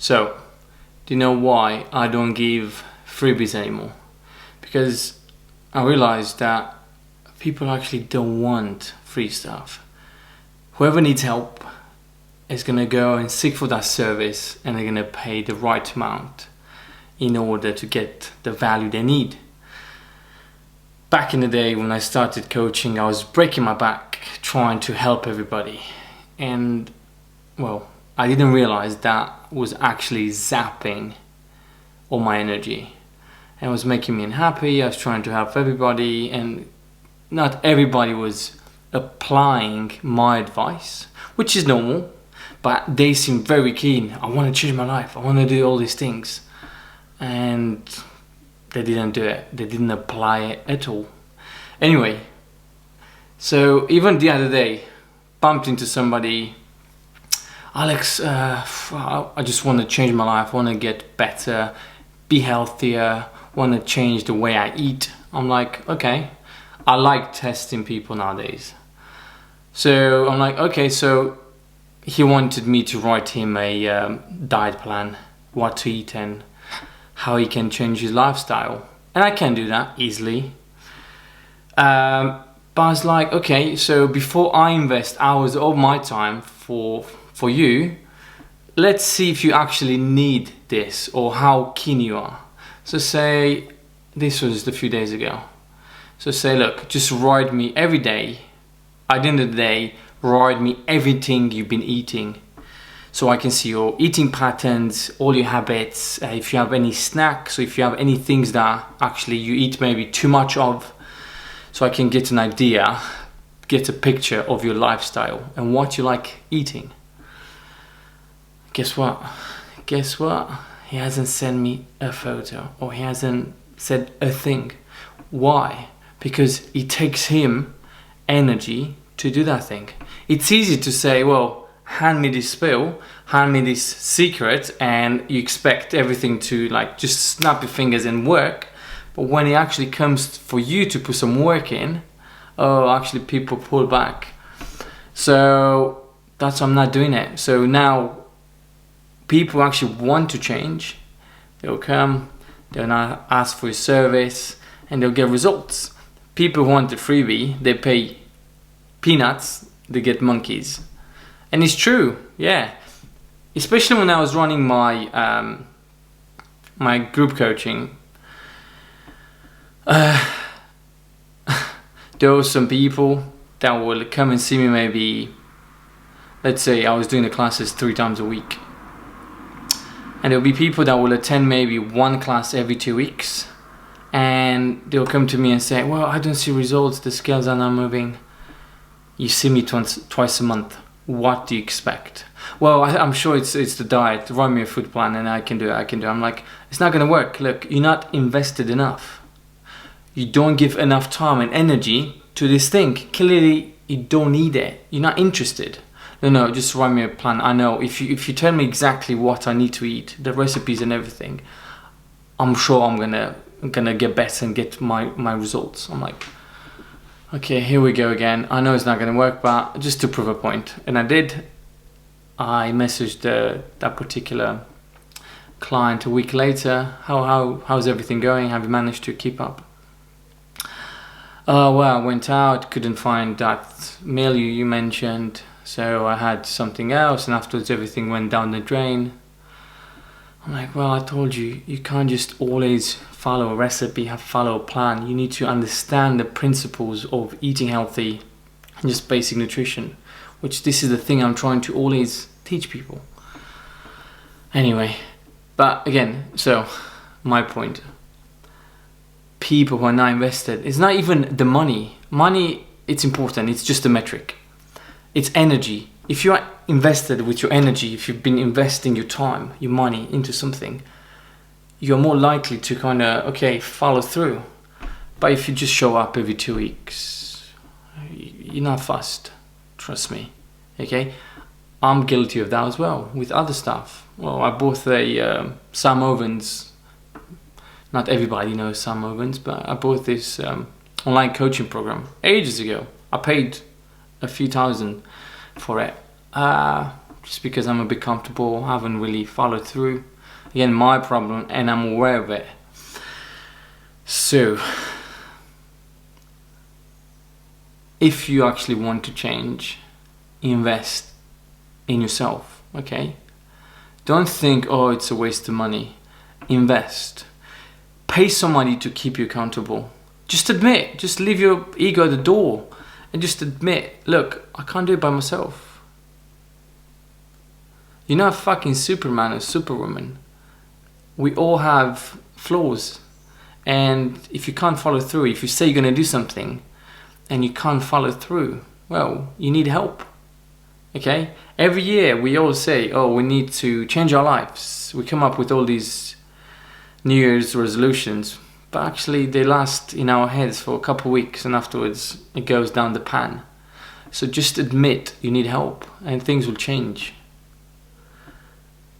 So, do you know why I don't give freebies anymore? Because I realized that people actually don't want free stuff. Whoever needs help is gonna go and seek for that service, and they're gonna pay the right amount in order to get the value they need. Back in the day when I started coaching, I was breaking my back trying to help everybody. And well, I didn't realize that was actually zapping all my energy. And it was making me unhappy. I was trying to help everybody, and not everybody was applying my advice, which is normal, but they seemed very keen. I want to change my life. I want to do all these things. And they didn't do it. They didn't apply it at all. Anyway, so even the other day, bumped into somebody. Alex, I just want to change my life. I want to get better, be healthier, want to change the way I eat. I'm like, okay. I like testing people nowadays. So I'm like, okay, so he wanted me to write him a diet plan, what to eat and how he can change his lifestyle. And I can do that easily. But I was like, okay, so before I invest hours of my time for you, let's see if you actually need this or how keen you are. So say, this was a few days ago. So say, look, just write me every day. At the end of the day, write me everything you've been eating, so I can see your eating patterns, all your habits, if you have any snacks, or if you have any things that actually you eat maybe too much of, so I can get an idea, get a picture of your lifestyle and what you like eating. Guess what? He hasn't sent me a photo, or he hasn't said a thing. Why? Because it takes him energy to do that thing. It's easy to say, well, hand me this pill, hand me this secret, and you expect everything to like just snap your fingers and work. But when it actually comes for you to put some work in, actually people pull back. So that's why I'm not doing it. So now people actually want to change. They'll come, they'll not ask for a service, and they'll get results. People who want the freebie, they pay peanuts, they get monkeys. And it's true, yeah. Especially when I was running my my group coaching, there were some people that will come and see me maybe, let's say I was doing the classes 3 times a week. And there'll be people that will attend maybe 1 class every 2 weeks. And they'll come to me and say, well, I don't see results, the scales are not moving. You see me twice a month. What do you expect? Well, I'm sure it's the diet. Write me a food plan and I can do it. I'm like, it's not going to work. Look, you're not invested enough. You don't give enough time and energy to this thing. Clearly, you don't need it. You're not interested. No, just write me a plan. I know if you tell me exactly what I need to eat, the recipes and everything, I'm sure I'm gonna get better and get my results. I'm like, okay, here we go again. I know it's not gonna work, but just to prove a point. And I did. I messaged that particular client a week later. How's everything going? Have you managed to keep up? Well, I went out, couldn't find that meal you mentioned, so I had something else, and afterwards everything went down the drain. I'm like, well, I told you, you can't just always follow a recipe, follow a plan. You need to understand the principles of eating healthy and just basic nutrition, which this is the thing I'm trying to always teach people. Anyway, but again, so my point, people who are not invested, it's not even the money. Money, it's important, it's just a metric. It's energy. If you are invested with your energy, if you've been investing your time, your money into something, you're more likely to kind of, follow through. But if you just show up every 2 weeks, you're not fussed. Trust me. Okay? I'm guilty of that as well with other stuff. Well, I bought a Sam Ovens. Not everybody knows Sam Ovens, but I bought this online coaching program ages ago. I paid a few thousand for it. just because I'm a bit comfortable, I haven't really followed through. Again, my problem, and I'm aware of it. So, if you actually want to change, invest in yourself, okay? Don't think, oh, it's a waste of money. Invest. Pay somebody to keep you accountable. Just admit, just leave your ego at the door and just admit, look, I can't do it by myself. You're not fucking Superman or Superwoman. We all have flaws. And if you can't follow through, if you say you're going to do something and you can't follow through, well, you need help. Okay? Every year we all say, oh, we need to change our lives. We come up with all these New Year's resolutions, but actually they last in our heads for a couple of weeks and afterwards it goes down the pan. So just admit you need help and things will change.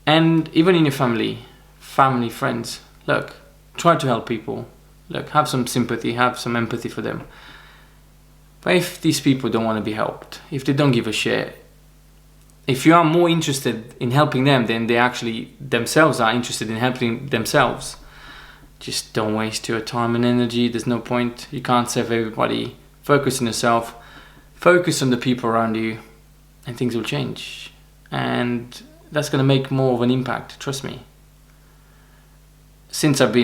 And even in your family, friends, look, try to help people. Look, have some sympathy, have some empathy for them. But if these people don't want to be helped, if they don't give a shit, if you are more interested in helping them than they actually themselves are interested in helping themselves, just don't waste your time and energy. There's no point. You can't save everybody. Focus on yourself. Focus on the people around you and things will change. And that's going to make more of an impact, trust me. Since I've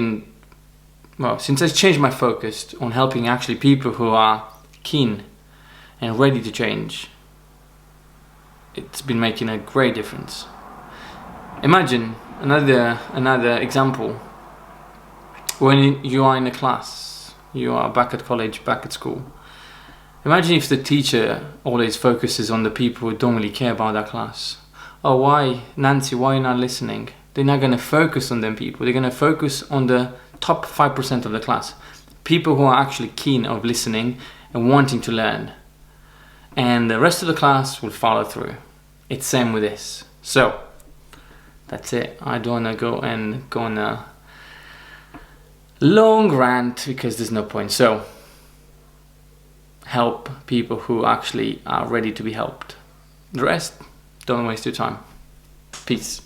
changed my focus on helping actually people who are keen and ready to change, it's been making a great difference. Imagine another example. When you are in a class, you are back at college, back at school. Imagine if the teacher always focuses on the people who don't really care about that class. Oh, why, Nancy, why are you not listening? They're not going to focus on them people. They're going to focus on the top 5% of the class. People who are actually keen of listening and wanting to learn. And the rest of the class will follow through. It's same with this. So, that's it. I don't want to go on a long rant because there's no point. So, help people who actually are ready to be helped. The rest, don't waste your time. Peace.